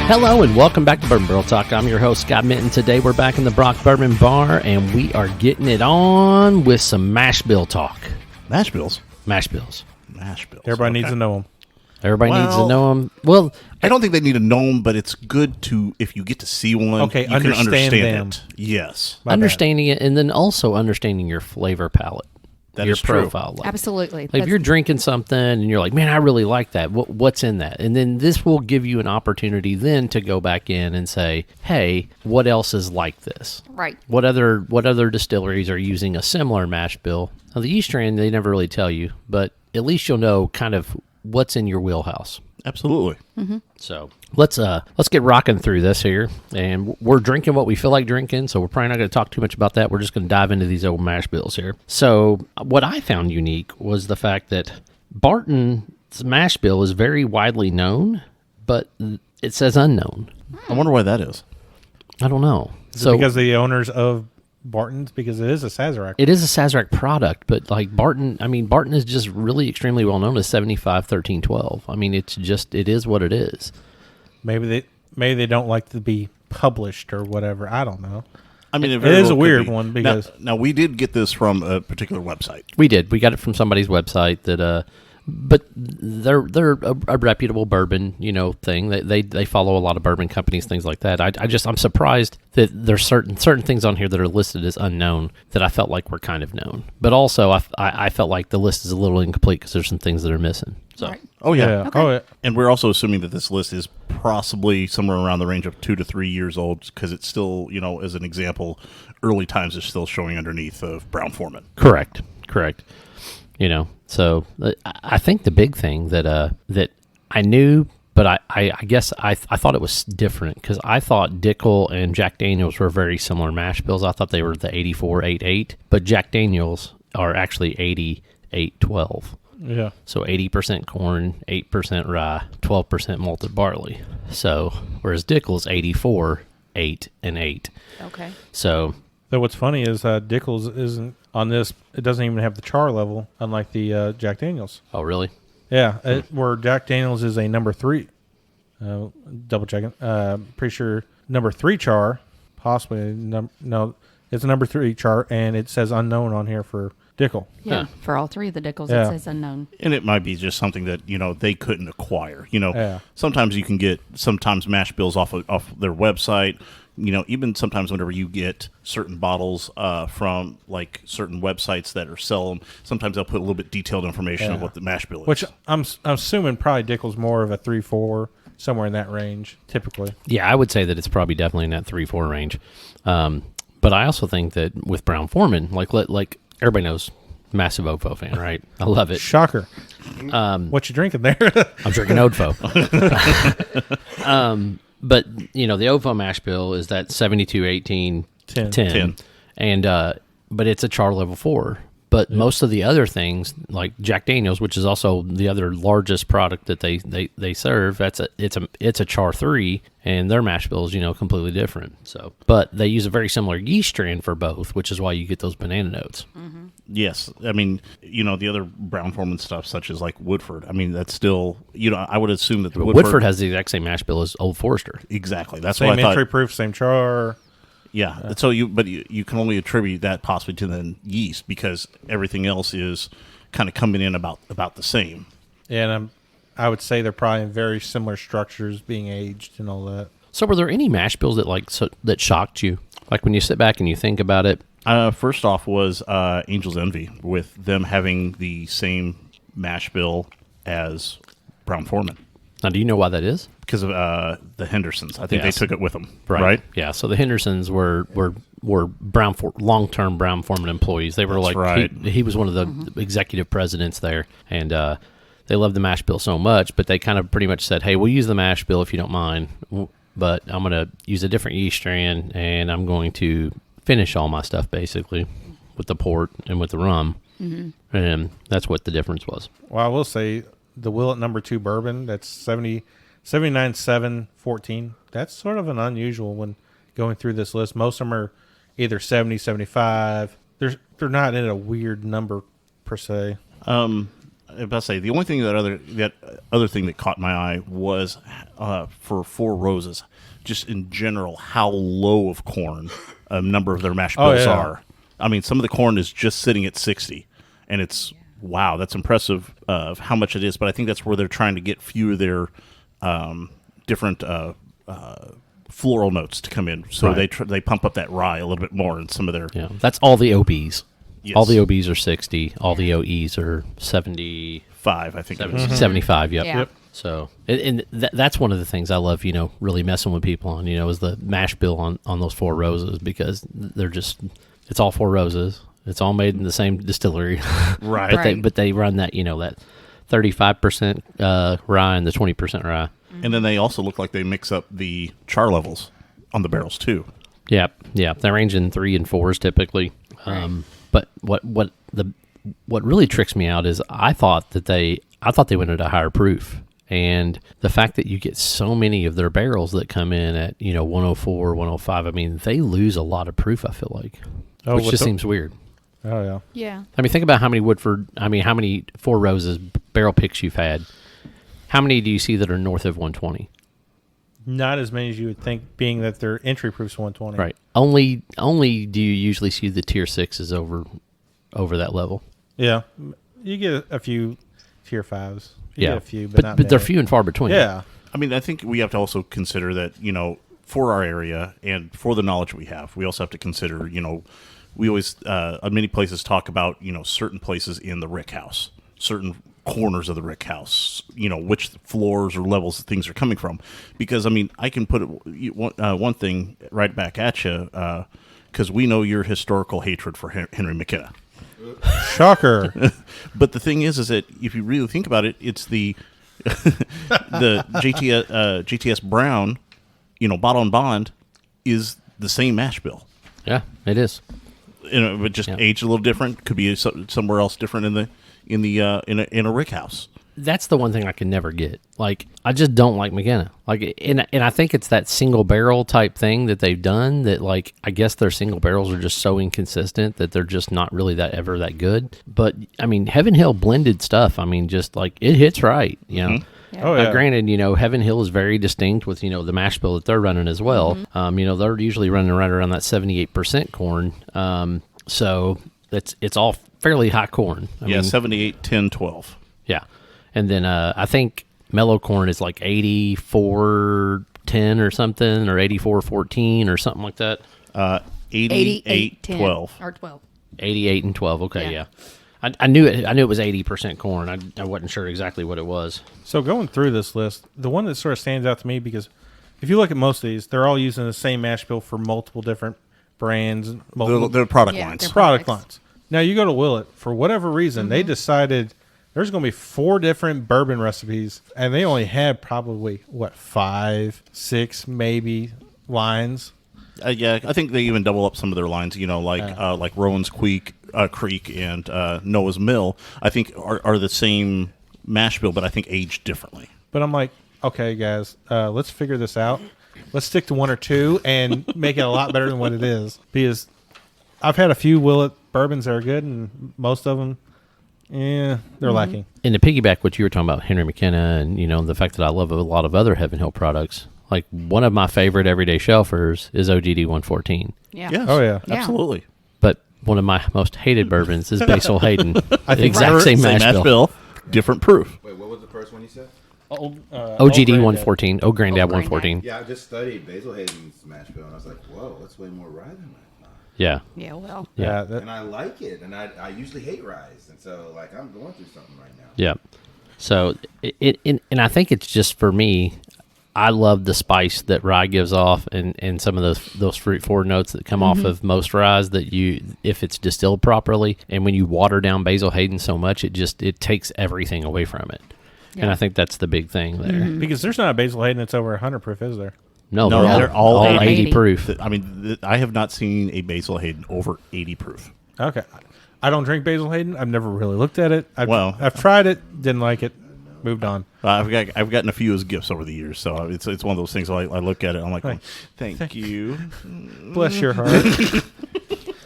Hello and welcome back to Bourbon Barrel Talk. I'm your host, Scott Minton. Today we're back in the Brock Bourbon Bar and we are getting it on with some Mashbill talk. Mashbills? Mashbills. Mashbills. Everybody needs to know them. Everybody needs to know them. Well, I don't think they need to know them, but it's good to, if you get to see one, Okay, you can understand them. it. Yes. understanding it and then also understanding your flavor palette. That your is true. profile. Level. Absolutely. Like if you're drinking something and you're like, man, I really like that. What's in that? And then this will give you an opportunity then to go back in and say, hey, what else is like this? Right. What other distilleries are using a similar mash bill? Now, the yeast strain, they never really tell you, but at least you'll know kind of what's in your wheelhouse. Absolutely. Mm-hmm. So let's get rocking through this here, and we're drinking what we feel like drinking. So we're probably not going to talk too much about that. We're just going to dive into these old mash bills here. So what I found unique was the fact that Barton's mash bill is very widely known, but it says unknown. I wonder why that is. I don't know. Is it because the owners of Barton's, because it is a Sazerac. It is a Sazerac product, but like Barton is just really extremely well known as 75-13-12. I mean, it is what it is. Maybe they don't like to be published or whatever. I don't know. I mean, it is a weird one because now we did get this from a particular website. We did. We got it from somebody's website that, but they're a reputable bourbon, thing. They follow a lot of bourbon companies, things like that. I'm surprised that there's certain things on here that are listed as unknown that I felt like were kind of known. But also, I felt like the list is a little incomplete because there's some things that are missing. So. Right. Oh yeah. Okay. Oh yeah. And we're also assuming that this list is possibly somewhere around the range of 2 to 3 years old because it's still, as an example, early times is still showing underneath of Brown-Forman. Correct. So I think the big thing that I knew, but I guess I thought it was different because I thought Dickel and Jack Daniels were very similar mash bills. I thought they were the 84-88, but Jack Daniels are actually 80-8-12. Yeah. So 80% corn, 8% rye, 12% malted barley. So whereas Dickel's 84-8-8. Okay. So what's funny is Dickel's isn't on this. It doesn't even have the char level, unlike the Jack Daniels. oh really? Yeah, where Jack Daniels is a number 3. Double checking. Pretty sure number 3 char, possibly no, it's a number 3 char, and it says unknown on here for Dickel. Yeah. Huh. For all three of the Dickels, Yeah. it says unknown. And it might be just something that, they couldn't acquire. Yeah. Sometimes you can get mash bills off their website. Even sometimes whenever you get certain bottles from like certain websites that are sell them, sometimes they'll put a little bit detailed information of what the mash bill is. Which I'm assuming probably Dickel's more of a 3-4, somewhere in that range, typically. Yeah, I would say that it's probably definitely in that 3-4 range. But I also think that with Brown-Forman, like everybody knows, massive OFO fan, right? I love it. Shocker. What you drinking there? I'm drinking OFO. But, the OFO mash bill is that 72-18-10. And, but it's a char level 4. But most of the other things, like Jack Daniels, which is also the other largest product that they serve, it's a char 3, and their mash bill is completely different. So, but they use a very similar yeast strain for both, which is why you get those banana notes. Mm-hmm. Yes, I mean the other Brown-Forman stuff, such as like Woodford. I mean that's still I would assume that the Woodford has the exact same mash bill as Old Forester. Exactly, that's same what I thought. entry proof, same char. Yeah. So you can only attribute that possibly to the yeast because everything else is kind of coming in about the same. Yeah, and I would say they're probably in very similar structures, being aged and all that. So, were there any mash bills that shocked you? Like when you sit back and you think about it. First off was Angel's Envy, with them having the same mash bill as Brown-Forman. Now, do you know why that is? Because of the Hendersons. I think they took it with them, right? Yeah, so the Hendersons were long-term Brown-Forman employees. They were he was one of the executive presidents there, and they loved the mash bill so much, but they kind of pretty much said, hey, we'll use the mash bill if you don't mind, but I'm going to use a different yeast strain, and I'm going to finish all my stuff, basically, with the port and with the rum, and that's what the difference was. Well, I will say the Willet number 2 bourbon, that's 79-7-14. That's sort of an unusual when going through this list. Most of them are either 70, 75. They're not in a weird number per se. I about to say the only thing that other thing that caught my eye was for Four Roses, just in general, how low of corn a number of their mash bills are. I mean, some of the corn is just sitting at 60, and it's wow, that's impressive of how much it is. But I think that's where they're trying to get few of their different floral notes to come in, so they pump up that rye a little bit more in some of their. Yeah, that's all the OBs. Yes. All the OBs are 60. All the OEs are 75. I think 75. Yep. Yeah. Yep. So, and that's one of the things I love. Really messing with people on. Is the mash bill on those Four Roses, because they're just it's all Four Roses. It's all made in the same distillery, right? But they run that that 35% rye and the 20% rye. And then they also look like they mix up the char levels on the barrels too. Yeah. They range in 3 and 4s typically. But what really tricks me out is I thought they went at a higher proof, and the fact that you get so many of their barrels that come in at 104, 105. I mean, they lose a lot of proof. I feel like, which just seems weird. Oh yeah. Yeah. I mean, think about how many Four Roses barrel picks you've had. How many do you see that are north of 120? Not as many as you would think, being that their entry proof's 120. Right. Only do you usually see the tier 6s over that level. Yeah. You get a few tier 5s. You get a few, but not they're many. few and far between. Yeah. I mean, I think we have to also consider that, for our area and for the knowledge we have, we also have to consider, we always, many places talk about, certain places in the rick house, certain corners of the rick house, which floors or levels things are coming from. Because, I mean, I can put one thing right back at you, because we know your historical hatred for Henry McKenna. Shocker. But the thing is that if you really think about it, it's the the GTS Brown, bottle and bond is the same mash bill. Yeah, it is. But just aged a little different. Could be somewhere else different in a rick house. That's the one thing I can never get. Like, I just don't like McKenna. Like, and I think it's that single barrel type thing that they've done that, like, I guess their single barrels are just so inconsistent that they're just not really that good. But I mean, Heaven Hill blended stuff. I mean, just like it hits right. Yeah. Oh yeah. Granted, Heaven Hill is very distinct with the mash bill that they're running as well. They're usually running right around that 78% corn. So it's all fairly high corn. I mean, 78, 10, 12. Yeah. And then I think mellow corn is like 84-10 or something, or 84-14 or something like that. 88, 12. Or 12. 88 and 12. Okay, Yeah. I knew it was 80% corn. I wasn't sure exactly what it was. So going through this list, the one that sort of stands out to me, because if you look at most of these, they're all using the same mash bill for multiple different brands. They're product Yeah, lines. they're product products. lines. Now you go to Willet, for whatever reason, they decided there's going to be 4 different bourbon recipes, and they only had probably 5, 6 maybe lines. Yeah, I think they even double up some of their lines. Like Rowan's Creek and Noah's Mill. I think are the same mash bill, but I think aged differently. But I'm like, okay, guys, let's figure this out. Let's stick to 1 or 2 and make it a lot better than what it is. Because I've had a few Willet bourbons that are good, and most of them, they're lacking. And to piggyback what you were talking about, Henry McKenna, and the fact that I love a lot of other Heaven Hill products, like one of my favorite everyday shelfers is OGD 114. Yeah. Yes. Oh, yeah. Absolutely. But one of my most hated bourbons is Basil Hayden. I think exact same mash bill. Different proof. Wait, what was the first one you said? OGD 114. Oh, Granddad 114. Yeah, I just studied Basil Hayden's mash bill, and I was like, whoa, that's way more rye than mine. Yeah. Yeah, well. Yeah. And I like it, and I usually hate ryes, and so like I'm going through something right now. Yeah. So, and I think it's just for me, I love the spice that rye gives off, and some of those fruit forward notes that come off of most ryes that if it's distilled properly, and when you water down Basil Hayden so much, it takes everything away from it. Yeah. And I think that's the big thing there. Because there's not a Basil Hayden that's over 100 proof, is there? No, they're all 80 proof. I mean, I have not seen a Basil Hayden over 80 proof. Okay. I don't drink Basil Hayden. I've never really looked at it. I've tried it, didn't like it, moved on. I've gotten a few as gifts over the years, so it's one of those things. I look at it, I'm like, thank you. Bless your heart.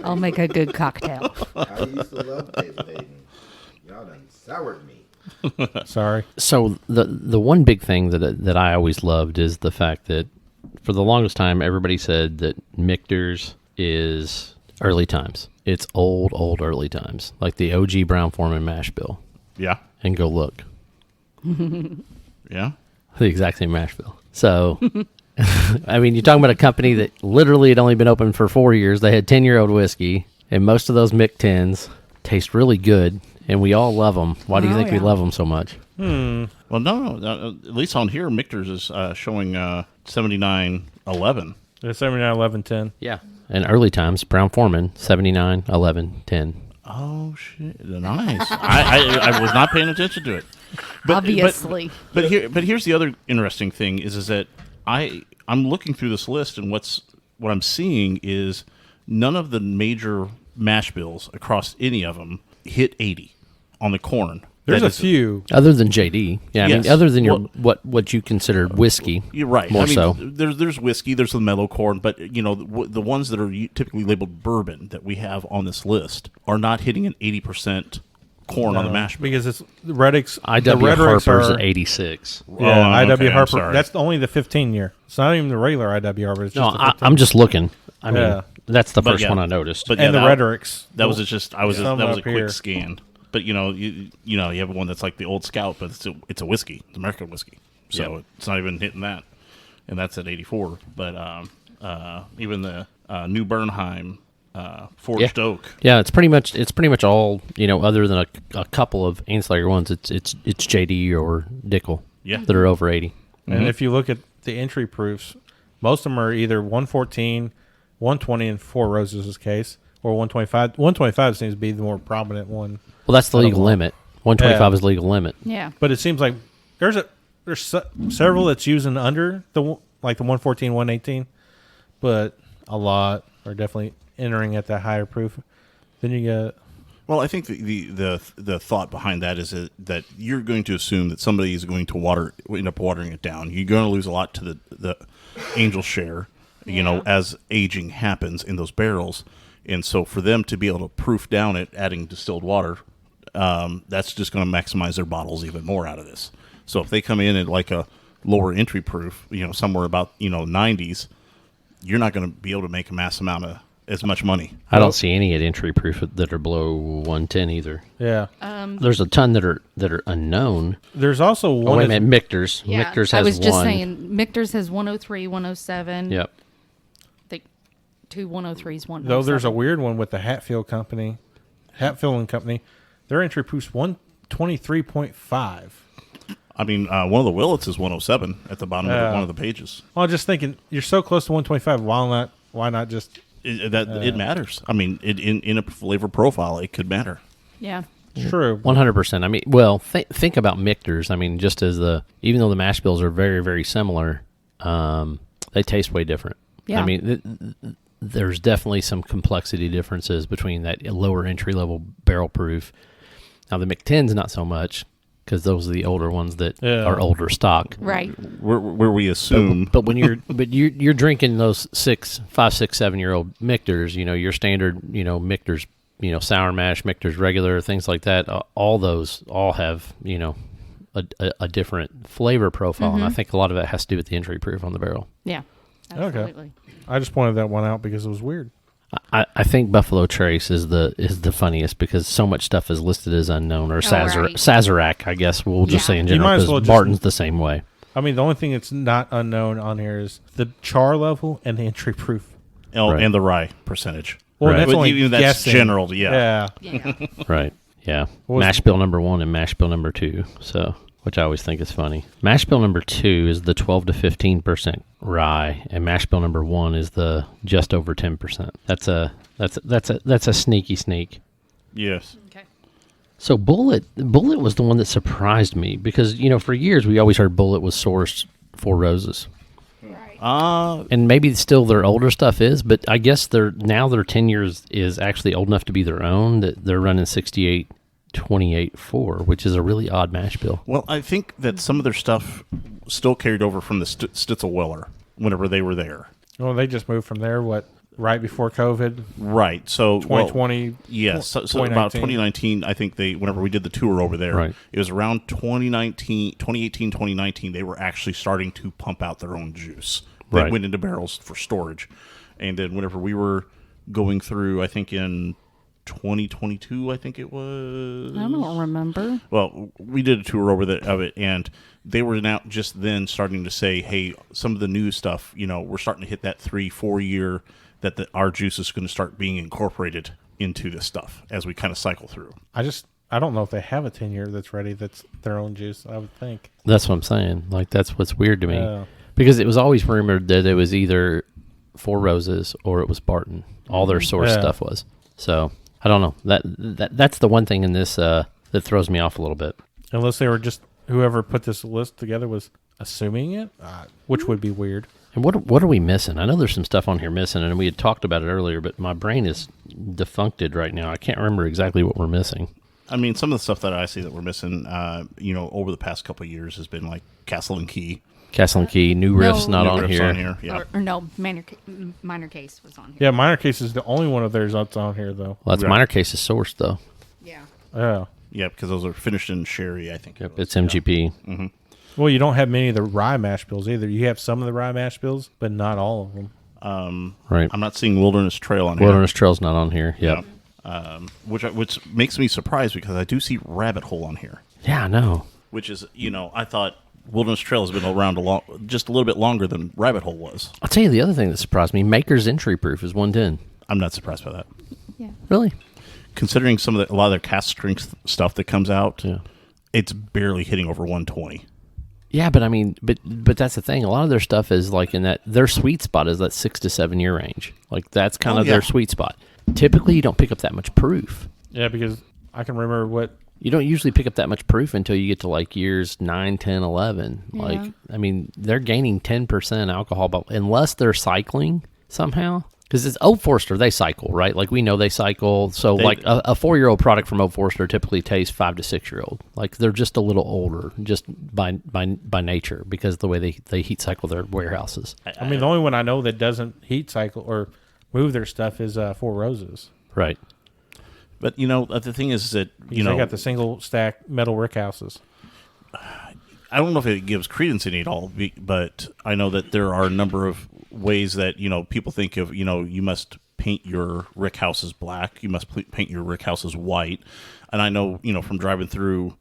I'll make a good cocktail. I used to love Basil Hayden. Y'all done soured me. Sorry. So the one big thing that I always loved is the fact that for the longest time everybody said that Michter's is early times. It's old early times, like the OG Brown-Forman mash bill. Yeah. And go look. Yeah. The exact same mash bill. So, I mean, you're talking about a company that literally had only been open for 4 years. They had 10-year-old whiskey, and most of those Mick 10s taste really good, and we all love them. Why do you think we love them so much? Well, no. At least on here, Michter's is showing 79.11. It's 79, 11, 10. Yeah. And early times, Brown-Forman, 79, 11, 10. Oh, shit. Nice. I was not paying attention to it. Obviously. But here's the other interesting thing is that I'm looking through this list, and what I'm seeing is none of the major mash bills across any of them hit 80 on the corn. There's a few. Other than JD. Yeah, I Yes. mean, other than your what you consider whiskey. You're right. More so. There's whiskey, there's the mellow corn, but the ones that are typically labeled bourbon that we have on this list are not hitting an 80% corn on the mash bill. Because it's Reddick's. IW the Harper's are, at 86. Yeah, Oh, IW okay, I'm Harper. sorry. That's only the 15 year. It's not even the regular IW Harper. It's No, just the 15. I'm just looking. I mean, Yeah. that's the But first yeah. one I noticed. But and yeah, the Rhetorics. that was just that was Some a up quick here. scan. But you have one that's like the Old Scout, but it's a whiskey, it's American whiskey, so Yep. it's not even hitting that, and that's at 84. But even the New Bernheim Forged Oak, Yeah, it's pretty much all, other than a couple of ancillary ones. It's JD or Dickel. Yeah. That are over 80. And if you look at the entry proofs, most of them are either 114, 120 in Four Roses' case, or 125. 125 seems to be the more prominent one. Well, that's the legal know. limit. 125 Yeah. is legal limit. Yeah. But it seems like there's several that's using under the 114, 118, but a lot are definitely entering at that higher proof. Then you got Well, I think the thought behind that is that you're going to assume that somebody is going to end up watering it down. You're going to lose a lot to the angel share, as aging happens in those barrels. And so for them to be able to proof down it, adding distilled water, that's just going to maximize their bottles even more out of this. So if they come in at like a lower entry proof, somewhere about 90s, you're not going to be able to make a mass amount of as much money. I don't see any at entry proof that are below 110 either. yeah. There's a ton that are unknown. There's also one. Oh, wait a minute, Michter's. Yeah. Michter's has I was just one. saying, Michter's has 103, 107. Yep. I think 2 103s, 107. Though there's a weird one with the Hatfield Company, Hatfield and Company. Their entry proof's 123.5. I mean, one of the Willets is 107 at the bottom of one of the pages. Well, just thinking, you're so close to 125. Why not just? It matters. I mean, in a flavor profile, it could matter. Yeah. True. 100%. I mean, well, think about Michter's. I mean, just as even though the mash bills are very, very similar, they taste way different. Yeah. I mean, there's definitely some complexity differences between that lower entry level barrel proof. Now the McTen's not so much, because those are the older ones that are older stock. Right. Where we assume, But when you're drinking those 5, 6, 7-year-old Michter's, your standard, Michter's, sour mash, Michter's regular, things like that. All those have, a different flavor profile, and I think a lot of it has to do with the entry proof on the barrel. Yeah. Absolutely. I just pointed that one out because it was weird. I think Buffalo Trace is the funniest because so much stuff is listed as unknown, or right. Sazerac, I guess we'll just say in You might general, as well because just- Barton's the same way. I mean, the only thing that's not unknown on here is the char level and the entry proof. Right. and the rye percentage. Well, Right. that's But only even that's guessing. general, yeah. Yeah. Yeah. Right. Yeah. What was- Mash bill number 1 and mash bill number 2. So, which I always think is funny. Mash bill number 2 is the 12 to 15% rye, and mash bill number 1 is the just over 10%. That's a sneaky sneak. Yes. Okay. So Bullet was the one that surprised me because for years we always heard Bullet was sourced Four Roses. Right. And maybe still their older stuff is, but I guess their 10 years is actually old enough to be their own, that they're running 68-28-4, which is a really odd mash bill. Well, I think that some of their stuff still carried over from the Stitzel Weller whenever they were there. Well, they just moved from there, right before COVID, Right. So 2020. yes. So about 2019, I think whenever we did the tour over there, Right. it was around 2018, 2019, they were actually starting to pump out their own juice. They Right. went into barrels for storage. And then whenever we were going through, I think in 2022, I think it was. I don't remember. Well, we did a tour over of it, and they were now just then starting to say, hey, some of the new stuff, we're starting to hit that 3-4 year that our juice is going to start being incorporated into this stuff as we kind of cycle through. I don't know if they have a 10-year that's ready that's their own juice, I would think. That's what I'm saying. Like, that's what's weird to me. Yeah. Because it was always rumored that it was either Four Roses or it was Barton. All their source stuff was. So, I don't know. That's the one thing in this that throws me off a little bit. Unless they were just, whoever put this list together was assuming it, which would be weird. And what are we missing? I know there's some stuff on here missing, and we had talked about it earlier, but my brain is defuncted right now. I can't remember exactly what we're missing. I mean, some of the stuff that I see that we're missing, over the past couple of years has been like Castle and Key. Castle and Key, New Riff's not New on Riff's here. on here. Yeah. Or no, minor case was on here. Yeah, Minor Case is the only one of theirs that's on here, though. Well, that's Right. Minor Case's source, though. Yeah. Yeah. Yeah, because those are finished in sherry, I think. Yep, it's MGP. Mm-hmm. Well, you don't have many of the rye mash bills either. You have some of the rye mash bills, but not all of them. Right. I'm not seeing Wilderness Trail on here. Wilderness Trail's not on here. Yep. Which makes me surprised because I do see Rabbit Hole on here, Yeah, I know. which is, I thought Wilderness Trail has been around just a little bit longer than Rabbit Hole was. I'll tell you the other thing that surprised me. Maker's Entry Proof is 110. I'm not surprised by that. Yeah. Really? Considering a lot of their cast strength stuff that comes out, Yeah. it's barely hitting over 120. Yeah, but I mean, but that's the thing. A lot of their stuff is like in that, their sweet spot is that 6 to 7 year range. Like that's kind of yeah. their sweet spot. Typically, you don't pick up that much proof. Yeah, because I can remember what. You don't usually pick up that much proof until you get to like years 9, 10, 11. Yeah. Like, I mean, they're gaining 10% alcohol, but unless they're cycling somehow. Because it's Old Forester, they cycle, right? Like we know they cycle. So like a 4-year-old product from Old Forester typically tastes 5 to 6-year-old. Like they're just a little older, just by nature, because of the way they heat cycle their warehouses. I mean, the only one I know that doesn't heat cycle or move their stuff is Four Roses. Right. But, the thing is that, Because they got the single stack metal rick houses. I don't know if it gives credence in it all, but I know that there are a number of ways that, people think of, you must paint your rick houses black. You must paint your rick houses white. And I know, from driving through.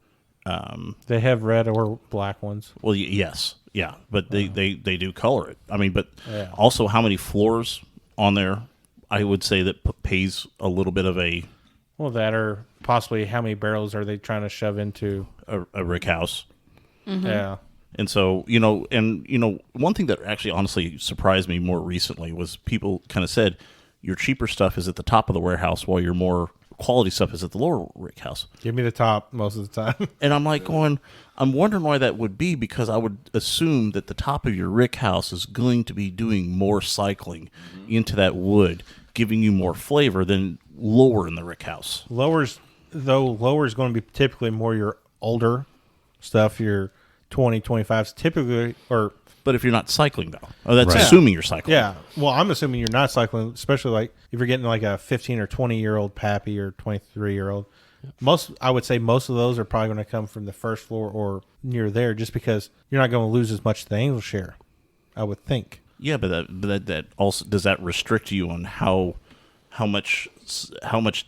They have red or black ones. Well, yes. Yeah. But they do color it. I mean, but Yeah. also how many floors on there, I would say that pays a little bit of a Well, that or possibly how many barrels are they trying to shove into? a rick house. Mm-hmm. Yeah. And so, one thing that actually honestly surprised me more recently was people kind of said your cheaper stuff is at the top of the warehouse while your more quality stuff is at the lower rick house. Give me the top most of the time. And I'm like I'm wondering why that would be, because I would assume that the top of your rick house is going to be doing more cycling into that wood, giving you more flavor than lower in the rick house. Lower is going to be typically more your older stuff, your 20, 25s typically, or But if you're not cycling, though, that's Right. assuming you're cycling. yeah. Well, I'm assuming you're not cycling, especially like if you're getting like a 15 or 20-year-old Pappy or 23-year-old. I would say most of those are probably going to come from the first floor or near there, just because you're not going to lose as much to the angle share, I would think. Yeah, but that also, does that restrict you on how much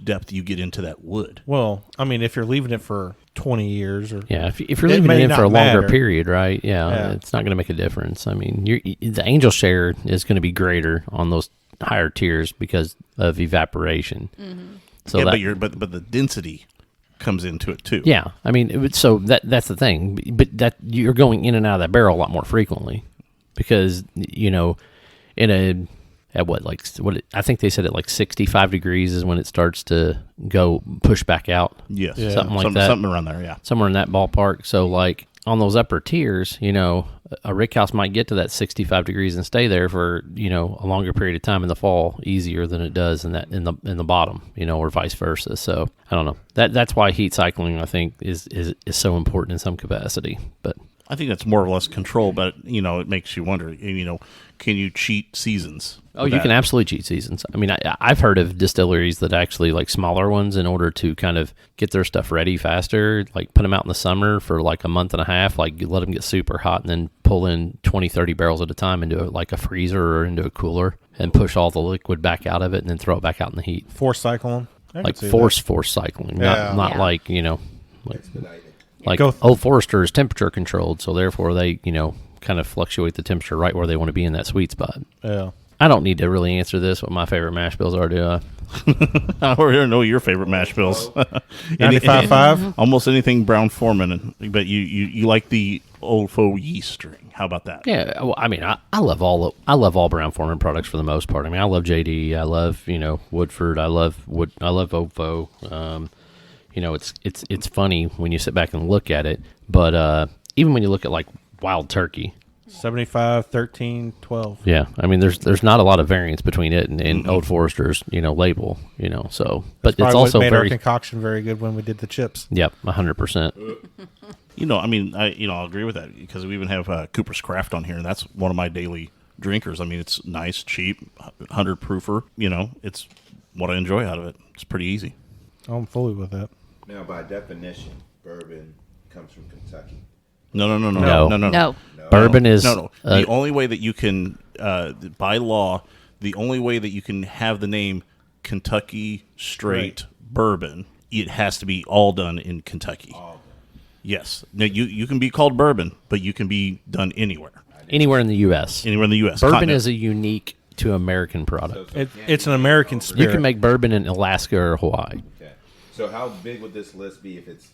depth you get into that wood? Well, I mean, if you're leaving it for 20 years or Yeah, if you're It leaving may it in for a not longer matter. period, right? Yeah, Yeah. it's not going to make a difference. I mean, the angel share is going to be greater on those higher tiers because of evaporation. Mm-hmm. So yeah, that, but the density comes into it too. yeah, I mean, so that's the thing. But that you're going in and out of that barrel a lot more frequently because I think they said at like 65 degrees is when it starts to go push back out. Yes. Yeah. Something like that. Something around there. Yeah. Somewhere in that ballpark. So like on those upper tiers, a rick house might get to that 65 degrees and stay there for, a longer period of time in the fall easier than it does in the bottom, or vice versa. So I don't know. That's why heat cycling, I think, is so important in some capacity. But I think that's more or less control, but it makes you wonder. Can you cheat seasons? Oh, you can absolutely cheat seasons. I mean, I've heard of distilleries that actually like smaller ones in order to kind of get their stuff ready faster, like put them out in the summer for like a month and a half, like you let them get super hot and then pull in 20, 30 barrels at a time into like a freezer or into a cooler and push all the liquid back out of it and then throw it back out in the heat. Force cycling. Like force cycling, not Yeah. like, like Go Old Forester is temperature controlled, so therefore they, kind of fluctuate the temperature right where they want to be in that sweet spot. Yeah. I don't need to really answer this, what my favorite mash bills are, do I? I already know your favorite mash bills. 95.5. Almost anything Brown Foreman, but you like the Old Faux yeast string. How about that? Yeah, well, I mean, I love all Brown Foreman products for the most part. I mean, I love JD, I love Woodford, I love Ofo. It's funny when you sit back and look at it, but even when you look at like Wild Turkey, 75, 13, 12. yeah, I mean, there's not a lot of variance between it and Old Forester's label, so but Probably it's also what made our very concoction very good when we did the chips. 100%. I mean, I'll agree with that because we even have Cooper's Craft on here, and that's one of my daily drinkers. I mean, it's nice, cheap, 100 proofer. It's what I enjoy out of it. It's pretty easy. I'm fully with that. Now, by definition, bourbon comes from Kentucky. No. No. Bourbon is no. The only way that you can, by law, the only way that you can have the name Kentucky Straight Bourbon, it has to be all done in Kentucky. Yes. Now, you can be called bourbon, but you can be done anywhere. anywhere in the U.S. Anywhere in the U.S. Bourbon continent. is a unique to American product. It's an American spirit. You can make bourbon in Alaska or Hawaii. Okay. So how big would this list be if it's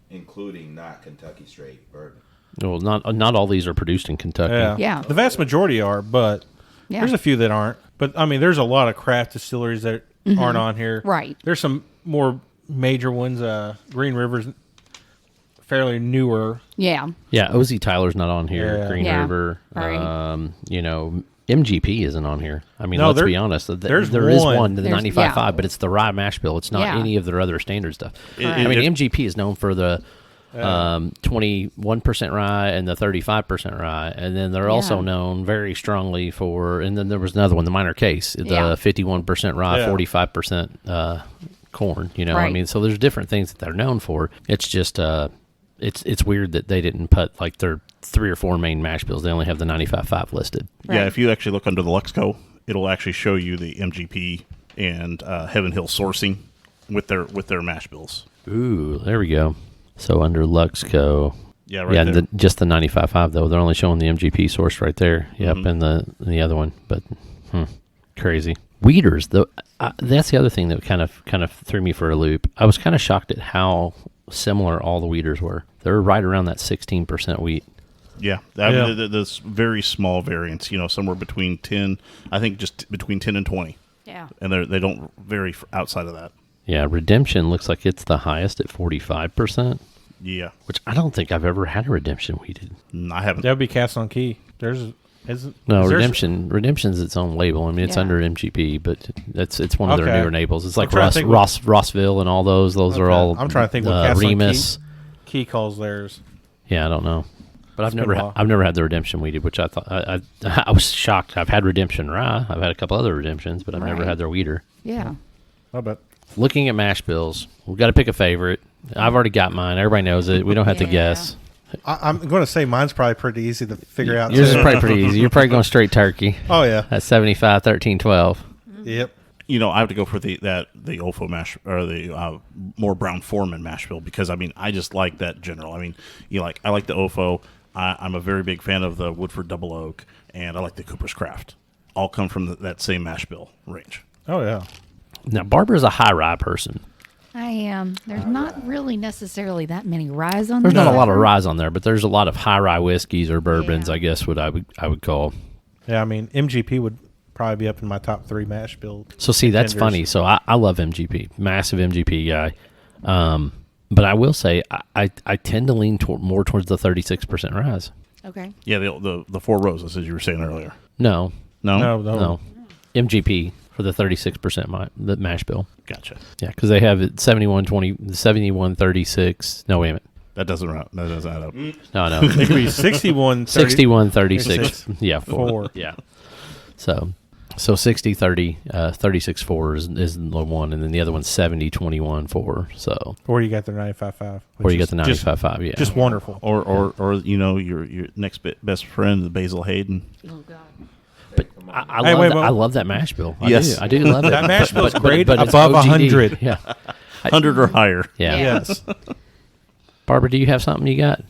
including not Kentucky straight bourbon? Well, not all these are produced in Kentucky. Yeah. The vast majority are, but Yeah. there's a few that aren't. But I mean, there's a lot of craft distilleries that aren't on here. Right. There's some more major ones. Green River's fairly newer. Yeah. Yeah, OZ Tyler's not on here. Yeah. Green Yeah. River. Right. MGP isn't on here. I mean, No, let's there- be honest. there's There is one. one, the There's- 95.5, yeah. but it's the rye mash bill. It's not Yeah. any of their other standard stuff. Correct. I mean, it- MGP is known for the 21% rye and the 35% rye. And then they're also Yeah. known very strongly for, and then there was another one, the minor case, the Yeah. 51% rye, Yeah. 45% corn. I Right. mean, so there's different things that they're known for. It's just, it's weird that they didn't put like their 3 or 4 main mash bills. They only have the 95.5 listed. Yeah, Right. if you actually look under the Luxco, it'll actually show you the MGP and Heaven Hill sourcing with their mash bills. Ooh, there we go. So under Luxco, Yeah, right yeah, there. just the 95.5 though. They're only showing the MGP source right there. Yep, Mm-hmm. and the other one, but crazy. Weeders, though, that's the other thing that kind of threw me for a loop. I was kind of shocked at how similar all the weeders were. They're right around that 16% wheat. Yeah, Yeah. there's very small variance. Somewhere between 10, I think just between 10 and 20, Yeah. and they don't vary outside of that. Yeah, Redemption looks like it's the highest at 45%, Yeah, which I don't think I've ever had a Redemption weeded. I haven't. That would be Cast on Key. No, is there- Redemption's its own label. I mean, it's Yeah. under MGP, but it's one of their Okay. newer labels. It's like trying to think what- Rossville and all those. Those are Okay. all. I'm trying to think what Cast on Remus. Key calls theirs. Yeah, I don't know, but It's been a while. I've never had the Redemption weeded, which I thought I was shocked. I've had Redemption rye. I've had a couple other Redemptions, but I've never Right. had their weeder. Yeah. I bet. Looking at mash bills, we've got to pick a favorite. I've already got mine. Everybody knows it. We don't have to Yeah. guess. I'm going to say mine's probably pretty easy to figure out. Yours is too. probably pretty easy. You're probably going straight turkey. Oh yeah. At 75, 13, 12. Yep. I have to go for the Ofo mash or the more Brown Foreman mash bill because I just like that general. I mean, I like the Ofo. I'm a very big fan of the Woodford Double Oak, and I like the Cooper's Craft. All come from that same mash bill range. Oh yeah. Now, Barbara's a high rye person. I am. There's not really necessarily that many ryes on There's there. not a lot of ryes on there, but there's a lot of high rye whiskeys or bourbons, Yeah. I guess what I would call. Yeah. I mean, MGP would probably be up in my top 3 mash build. So see, that's contenders. funny. So I love MGP, massive MGP guy. But I will say I tend to lean more towards the 36% rise. Okay. Yeah, the Four Roses as you were saying earlier. No, No. MGP for the 36% the mash bill. Gotcha. Yeah, because they have it 71, 36. No, wait a minute. That doesn't add up. No. It could be 61, 30, 61, 36. 36. Yeah, 4. 4. Yeah. So 60, 30, 36, 4 is the one, and then the other one's 70, 21, 4. So Or you got the 95.5. or you got the 95.5, yeah. Just wonderful. Or your next best friend, the Basil Hayden. Oh God. But I love that mash bill. I do love it. That mash bill's But great, it's above OGD. 100. Yeah. 100 or higher. Yeah. Yes. Barbara, do you have something you got?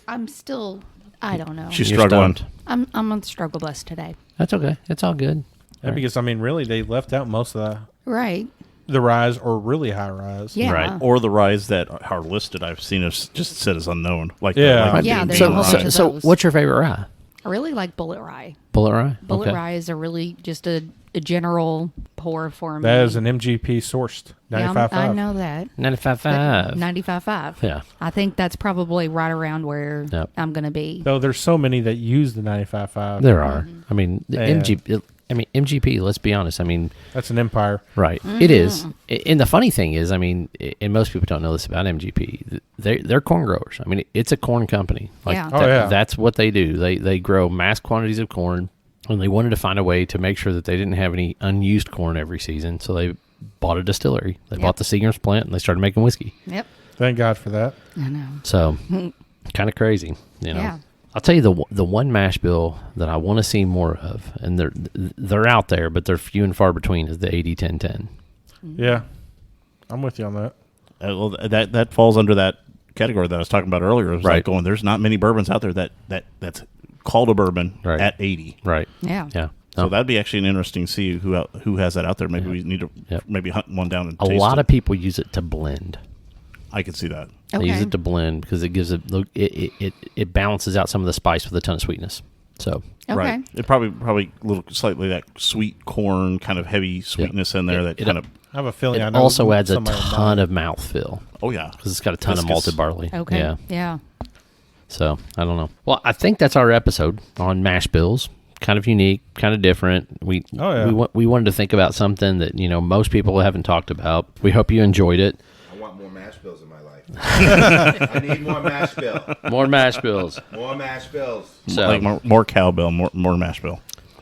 I'm still, I don't know. She's You're struggling. stumped. I'm on the struggle bus today. That's okay. It's all good. Yeah, because, really, they left out most of Right. the rise or really high rise. Yeah. Right. Or the rise that are listed, I've seen us just said as unknown. Like Yeah. like Yeah, the there's MG a whole rise. bunch of So those. what's your favorite rye? I really like Bullet Rye. Bullet rye? Bullet Okay. Rye is a really just a general pour for me. That is an MGP sourced. Yeah, 95.5. I know that. 95.5. 95.5. Yeah. I think that's probably right around where Yep. I'm going to be. Though there's so many that use the 95.5. There are. I mean, the Yeah. MGP, let's be honest. I mean, That's an empire. right. It is. And the funny thing is, I mean, and most people don't know this about MGP. They're corn growers. I mean, it's a corn company. Like Yeah. Oh, yeah. That's what they do. They grow mass quantities of corn, and they wanted to find a way to make sure that they didn't have any unused corn every season. So they bought a distillery. They bought the Seagram's plant, and they started making whiskey. Yep. Thank God for that. I know. So kind of crazy, you know. Yeah. I'll tell you the one mash bill that I want to see more of, and they're out there, but they're few and far between, is the 80-10-10. Yeah. I'm with you on that. Well, that falls under that category that I was talking about earlier. It was Right. like going, there's not many bourbons out there that's called a bourbon Right. at 80. Right. Yeah. Yeah. So No. that'd be actually an interesting to see who has that out there. Maybe we need to Yep. maybe hunt one down and A taste lot it. of people use it to blend. I could see that. They use Okay. it to blend because it gives it balances out some of the spice with a ton of sweetness. So Okay. Right. It probably a little slightly that sweet corn kind of heavy sweetness in there that It- kind of. I have a feeling I it know also adds a somebody will ton buy it. of mouthfeel Oh yeah. because it's got a ton Viscous. of malted barley. Okay. Yeah. Yeah. So I don't know. Well, I think that's our episode on mash bills. Kind of unique, kind of different. We wanted to think about something that most people haven't talked about. We hope you enjoyed it. I want more mash bills in my life. I need more mash bill. More mash bills. More mash bills. So, Like more cowbell, more mash bill.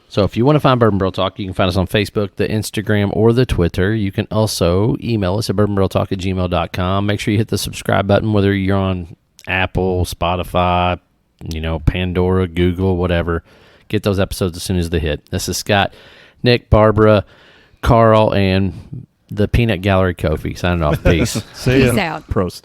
So if you want to find Bourbon Barrel Talk, you can find us on Facebook, the Instagram, or the Twitter. You can also email us at bourbonbarreltalk@gmail.com. Make sure you hit the subscribe button, whether you're on Apple, Spotify, Pandora, Google, whatever. Get those episodes as soon as they hit. This is Scott, Nick, Barbara, Carl, and the Peanut Gallery Kofi signing off. Peace. See ya. Peace out. Prost.